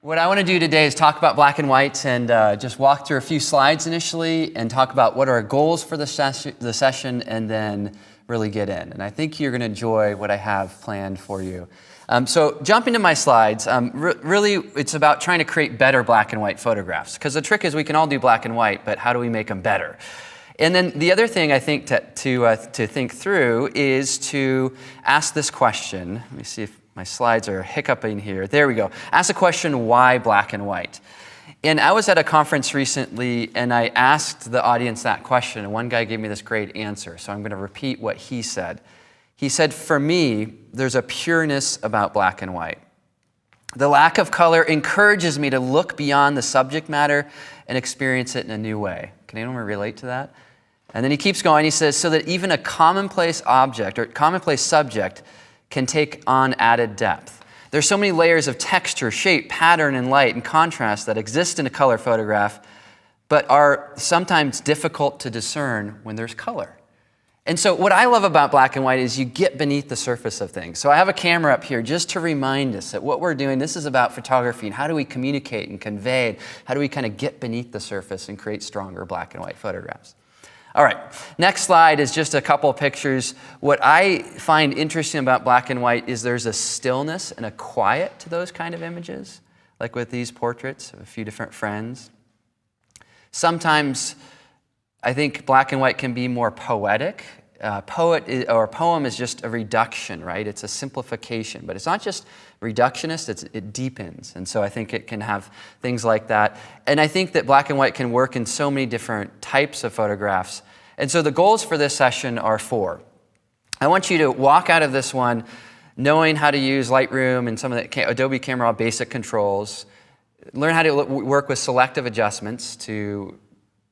What I want to do today is talk about black and white and just walk through a few slides initially and talk about what are our goals for the session and then really get in. And I think you're going to enjoy what I have planned for you. So jumping to my slides, really it's about trying to create better black and white photographs, because the trick is we can all do black and white, but how do we make them better? And then the other thing I think to think through is to ask this question. Let me see if my slides are hiccuping here. There we go. Ask the question, why black and white? And I was at a conference recently and I asked the audience that question, and one guy gave me this great answer, so I'm going to repeat what he said. He said, for me, there's a pureness about black and white. The lack of color encourages me to look beyond the subject matter and experience it in a new way. Can anyone relate to that? And then he keeps going. He says, so that even a commonplace object or commonplace subject can take on added depth. There's so many layers of texture, shape, pattern, and light and contrast that exist in a color photograph, but are sometimes difficult to discern when there's color. And so what I love about black and white is you get beneath the surface of things. So I have a camera up here just to remind us that what we're doing, this is about photography and how do we communicate and convey, how do we kind of get beneath the surface and create stronger black and white photographs. All right, next slide is just a couple of pictures. What I find interesting about black and white is there's a stillness and a quiet to those kind of images, like with these portraits of a few different friends. Sometimes I think black and white can be more poetic. Poem is just a reduction, right? It's a simplification, but it's not just reductionist, it deepens. And so I think it can have things like that. And I think that black and white can work in so many different types of photographs. And so the goals for this session are 4. I want you to walk out of this one knowing how to use Lightroom and some of the Adobe Camera Raw basic controls, learn how to work with selective adjustments to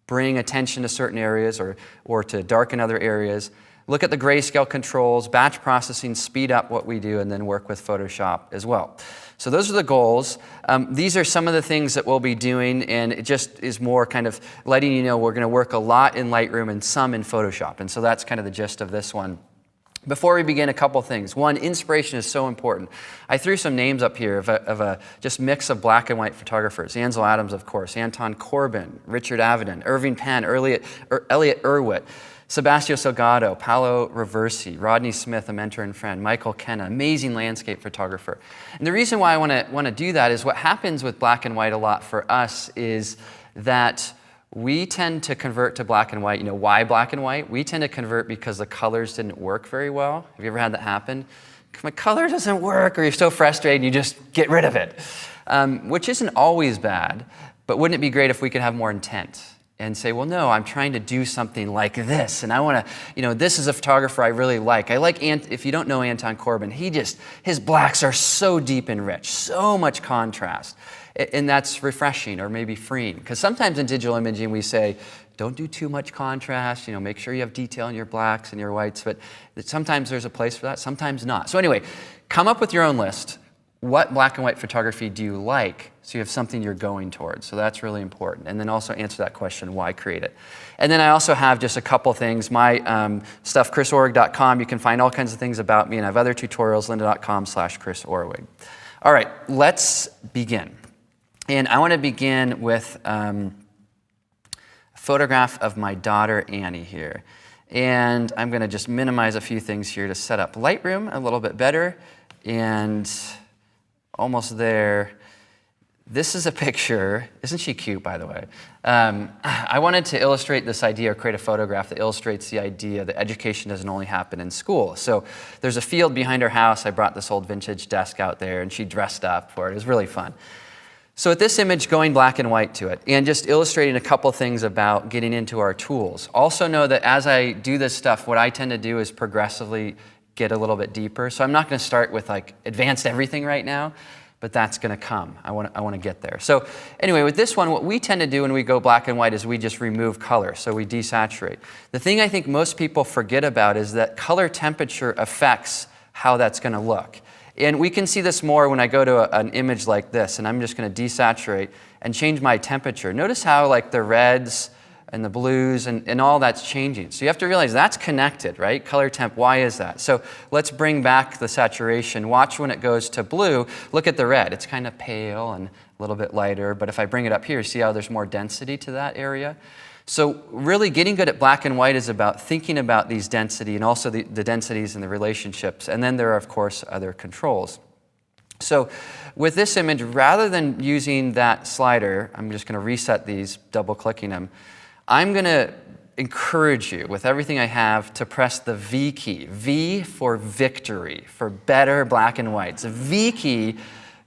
bring attention to certain areas or to darken other areas. Look at the grayscale controls, batch processing, speed up what we do, and then work with Photoshop as well. So those are the goals. These are some of the things that we'll be doing, and it just is more kind of letting you know we're going to work a lot in Lightroom and some in Photoshop. And so that's kind of the gist of this one. Before we begin, a couple things. One, inspiration is so important. I threw some names up here of a just mix of black and white photographers. Ansel Adams, of course, Anton Corbijn, Richard Avedon, Irving Penn, Elliot Erwitt, Sebastião Salgado, Paolo Reversi, Rodney Smith, a mentor and friend, Michael Kenna, amazing landscape photographer. And the reason why I want to do that is what happens with black and white a lot for us is that we tend to convert to black and white. You know, why black and white? We tend to convert because the colors didn't work very well. Have you ever had that happen? My color doesn't work, or you're so frustrated and you just get rid of it, which isn't always bad, but wouldn't it be great if we could have more intent and say, well, no, I'm trying to do something like this, and I want to, this is a photographer I really like. I like, if you don't know Anton Corbijn, his blacks are so deep and rich, so much contrast. And that's refreshing or maybe freeing. Because sometimes in digital imaging we say, don't do too much contrast, make sure you have detail in your blacks and your whites, but sometimes there's a place for that, sometimes not. So anyway, come up with your own list. What black and white photography do you like? So you have something you're going towards. So that's really important. And then also answer that question, why create it? And then I also have just a couple things. My stuff, chrisorwig.com, you can find all kinds of things about me, and I have other tutorials, lynda.com/chrisorwig. All right, let's begin. And I want to begin with a photograph of my daughter, Annie, here. And I'm going to just minimize a few things here to set up Lightroom a little bit better. And almost there. This is a picture. Isn't she cute, by the way? I wanted to illustrate this idea or create a photograph that illustrates the idea that education doesn't only happen in school. So there's a field behind her house. I brought this old vintage desk out there, and she dressed up for it. It was really fun. So with this image, going black and white to it, and just illustrating a couple things about getting into our tools. Also know that as I do this stuff, what I tend to do is progressively get a little bit deeper. So I'm not going to start with like advanced everything right now, but that's going to come. I want to get there. So anyway, with this one, what we tend to do when we go black and white is we just remove color, so we desaturate. The thing I think most people forget about is that color temperature affects how that's going to look. And we can see this more when I go to an image like this, and I'm just going to desaturate and change my temperature. Notice how like the reds and the blues, and all that's changing. So you have to realize that's connected, right? Color temp, why is that? So let's bring back the saturation. Watch when it goes to blue, look at the red. It's kind of pale and a little bit lighter, but if I bring it up here, see how there's more density to that area? So really getting good at black and white is about thinking about these density and also the densities and the relationships. And then there are, of course, other controls. So with this image, rather than using that slider, I'm just going to reset these, double-clicking them. I'm going to encourage you with everything I have to press the V key. V for victory, for better black and white. So V key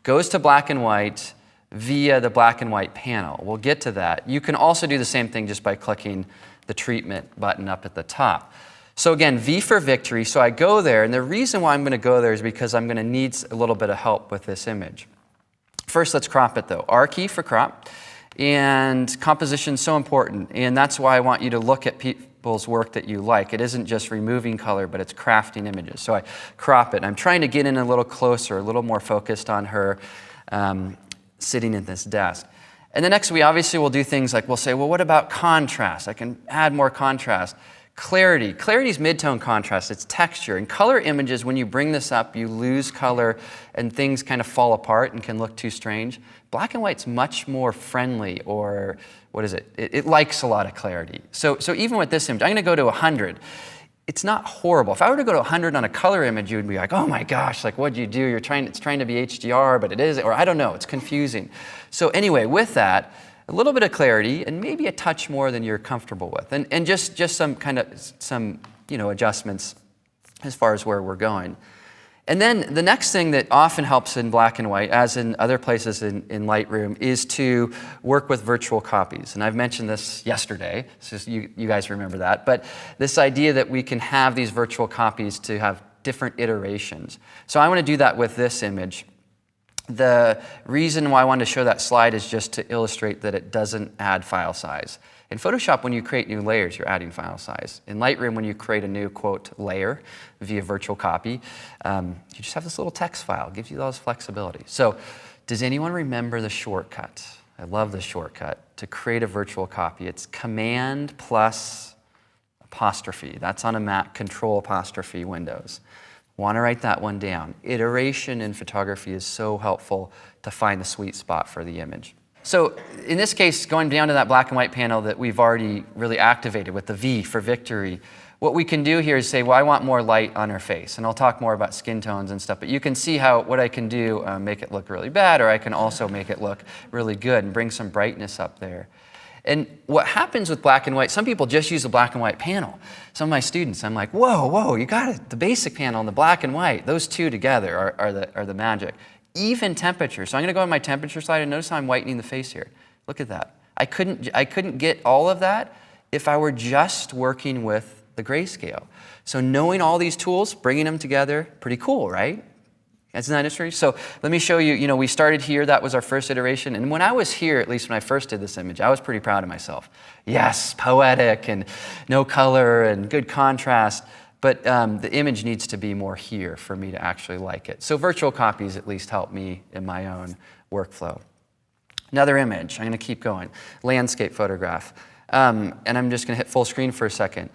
goes to black and white via the black and white panel. We'll get to that. You can also do the same thing just by clicking the treatment button up at the top. So again, V for victory. So I go there, and the reason why I'm going to go there is because I'm going to need a little bit of help with this image. First, let's crop it though. R key for crop. And composition is so important, and that's why I want you to look at people's work that you like. It isn't just removing color, but it's crafting images. So I crop it. I'm trying to get in a little closer, a little more focused on her sitting at this desk. And the next, we obviously will do things like we'll say, well, what about contrast? I can add more contrast. Clarity. Clarity is mid-tone contrast. It's texture. In color images, when you bring this up, you lose color and things kind of fall apart and can look too strange. Black and white's much more friendly, or what is it? It likes a lot of clarity. So even with this image, I'm going to go to 100. It's not horrible. If I were to go to 100 on a color image, you would be like, oh my gosh, like what'd you do? It's trying to be HDR, but it is, or I don't know, it's confusing. So anyway, with that, a little bit of clarity and maybe a touch more than you're comfortable with, and just some adjustments as far as where we're going. And then the next thing that often helps in black and white, as in other places in Lightroom, is to work with virtual copies. And I've mentioned this yesterday, so you guys remember that. But this idea that we can have these virtual copies to have different iterations. So I want to do that with this image. The reason why I wanted to show that slide is just to illustrate that it doesn't add file size. In Photoshop, when you create new layers, you're adding file size. In Lightroom, when you create a new, quote, layer via virtual copy, you just have this little text file. It gives you all this flexibility. So does anyone remember the shortcut? I love the shortcut to create a virtual copy. It's Command plus apostrophe. That's on a Mac, Control apostrophe Windows. Want to write that one down. Iteration in photography is so helpful to find the sweet spot for the image. So in this case, going down to that black and white panel that we've already really activated with the V for victory, what we can do here is say, well, I want more light on her face. And I'll talk more about skin tones and stuff. But you can see how what I can do, make it look really bad, or I can also make it look really good and bring some brightness up there. And what happens with black and white, some people just use the black and white panel. Some of my students, I'm like, whoa, you got it. The basic panel and the black and white, those two together are the magic. Even temperature. So I'm going to go on my temperature slide and notice how I'm whitening the face here. Look at that. I couldn't get all of that if I were just working with the grayscale. So knowing all these tools, bringing them together, pretty cool, right? Isn't that interesting? So let me show you, we started here, that was our first iteration. And when I was here, at least when I first did this image, I was pretty proud of myself. Yes, poetic and no color and good contrast. But the image needs to be more here for me to actually like it. So virtual copies at least help me in my own workflow. Another image, I'm going to keep going. Landscape photograph. And I'm just going to hit full screen for a second.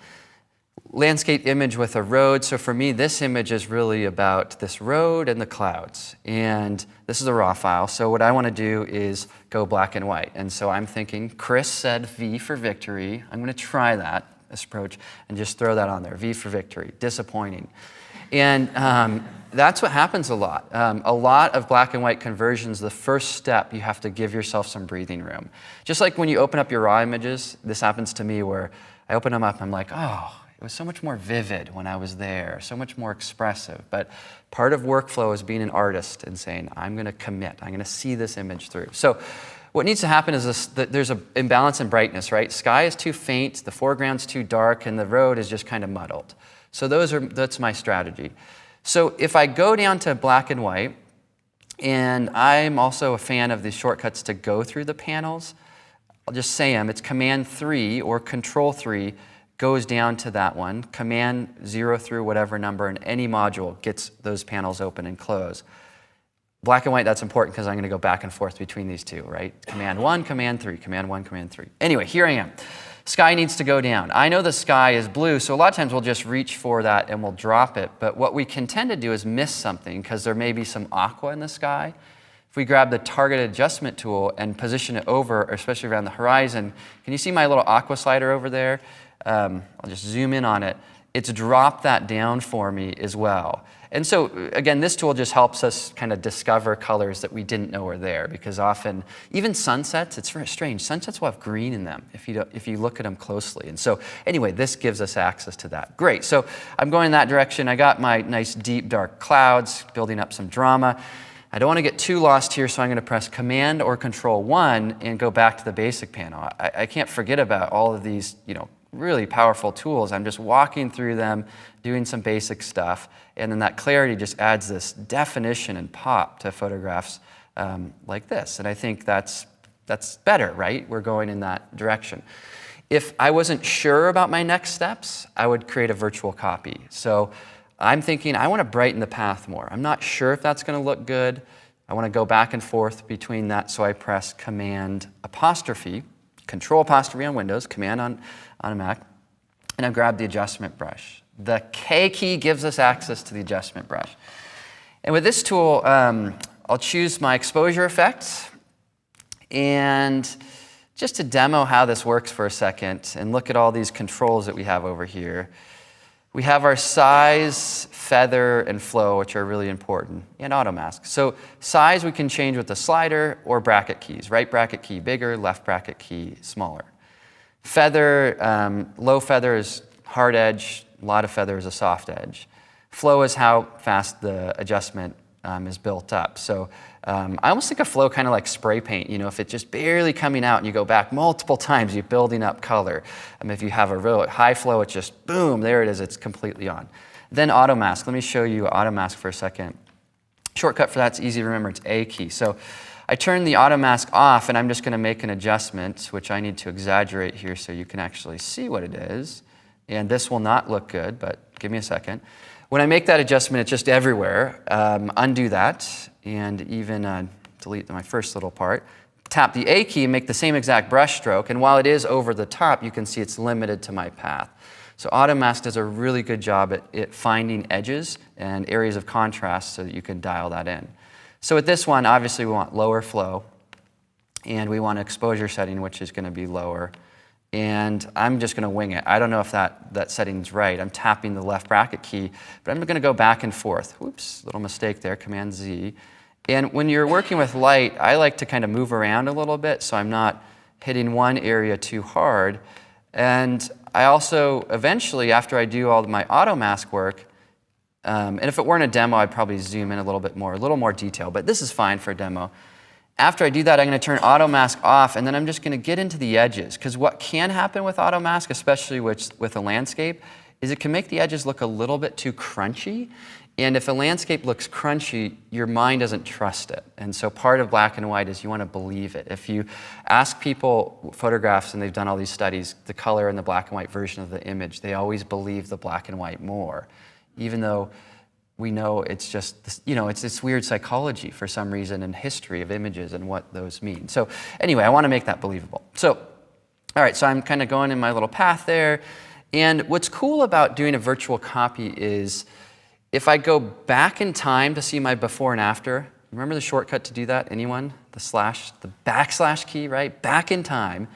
Landscape image with a road. So for me, this image is really about this road and the clouds. And this is a raw file. So what I want to do is go black and white. And so I'm thinking, Chris said V for victory. I'm going to try this approach, and just throw that on there. V for victory. Disappointing. And that's what happens a lot. A lot of black and white conversions, the first step, you have to give yourself some breathing room. Just like when you open up your raw images, this happens to me where I open them up, I'm like, oh, it was so much more vivid when I was there, so much more expressive. But part of workflow is being an artist and saying, I'm going to commit. I'm going to see this image through. So what needs to happen is there's an imbalance in brightness, right? Sky is too faint, the foreground's too dark, and the road is just kind of muddled. So that's my strategy. So if I go down to black and white, and I'm also a fan of the shortcuts to go through the panels, I'll just say them. It's Command 3 or Control 3 goes down to that one. Command 0 through whatever number in any module gets those panels open and close. Black and white, that's important because I'm going to go back and forth between these two, right? Command 1, Command 3, Command 1, Command 3. Anyway, here I am. Sky needs to go down. I know the sky is blue, so a lot of times we'll just reach for that and we'll drop it. But what we can tend to do is miss something because there may be some aqua in the sky. If we grab the targeted adjustment tool and position it over, especially around the horizon, can you see my little aqua slider over there? I'll just zoom in on it. It's dropped that down for me as well. And so, again, this tool just helps us kind of discover colors that we didn't know were there, because often, even sunsets, it's very strange. Sunsets will have green in them if you look at them closely. And so, anyway, this gives us access to that. Great, so I'm going in that direction. I got my nice deep dark clouds, building up some drama. I don't want to get too lost here, so I'm going to press Command or Control 1 and go back to the basic panel. I can't forget about all of these, really powerful tools. I'm just walking through them, doing some basic stuff, and then that clarity just adds this definition and pop to photographs like this. And I think that's better, right? We're going in that direction. If I wasn't sure about my next steps, I would create a virtual copy. So I'm thinking I want to brighten the path more. I'm not sure if that's going to look good. I want to go back and forth between that, so I press Command apostrophe, Control apostrophe on Windows, Command on a Mac, and I grab the adjustment brush. The K key gives us access to the adjustment brush. And with this tool, I'll choose my exposure effect, and just to demo how this works for a second and look at all these controls that we have over here. We have our size, feather, and flow, which are really important, and auto mask. So size we can change with the slider or bracket keys. Right bracket key bigger, left bracket key smaller. Feather, low feather is hard edge, a lot of feather is a soft edge. Flow is how fast the adjustment is built up. So I almost think of flow kind of like spray paint. If it's just barely coming out and you go back multiple times, you're building up color. If you have a real high flow, it's just boom, there it is, it's completely on. Then auto mask. Let me show you auto mask for a second. Shortcut for that's easy to remember, it's A key. So I turn the auto mask off, and I'm just going to make an adjustment, which I need to exaggerate here so you can actually see what it is. And this will not look good, but give me a second. When I make that adjustment, it's just everywhere. Undo that, and even delete my first little part. Tap the A key and make the same exact brush stroke, and while it is over the top, you can see it's limited to my path. So auto mask does a really good job at finding edges and areas of contrast so that you can dial that in. So with this one, obviously we want lower flow, and we want exposure setting, which is going to be lower. And I'm just going to wing it. I don't know if that setting's right. I'm tapping the left bracket key, but I'm going to go back and forth. Whoops, little mistake there, Command Z. And when you're working with light, I like to kind of move around a little bit so I'm not hitting one area too hard. And I also, eventually, after I do all of my auto mask work, and if it weren't a demo, I'd probably zoom in a little more detail, but this is fine for a demo. After I do that, I'm going to turn auto mask off, and then I'm just going to get into the edges, because what can happen with auto mask, especially with a landscape, is it can make the edges look a little bit too crunchy. And if a landscape looks crunchy, your mind doesn't trust it. And so part of black and white is you want to believe it. If you ask people photographs, and they've done all these studies, the color in the black and white version of the image, they always believe the black and white more, even though we know it's just, it's this weird psychology for some reason and history of images and what those mean. So anyway, I want to make that believable. So, all right, so I'm kind of going in my little path there. And what's cool about doing a virtual copy is if I go back in time to see my before and after, remember the shortcut to do that? Anyone? The backslash key, right? Back in time.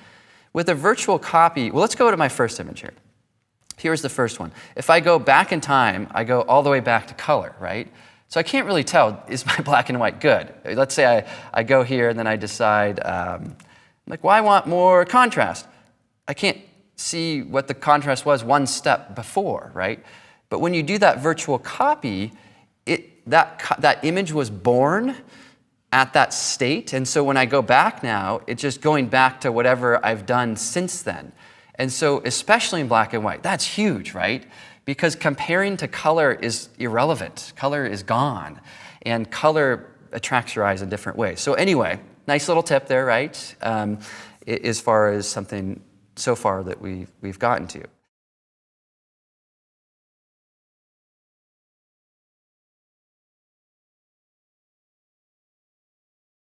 With a virtual copy, well, let's go to my first image here. Here's the first one. If I go back in time, I go all the way back to color, right? So I can't really tell, is my black and white good? Let's say I go here and then I decide, well, I want more contrast. I can't see what the contrast was one step before, right? But when you do that virtual copy, that image was born at that state. And so when I go back now, it's just going back to whatever I've done since then. And so, especially in black and white, that's huge, right? Because comparing to color is irrelevant. Color is gone. And color attracts your eyes in different ways. So anyway, nice little tip there, right? As far as something so far that we've gotten to.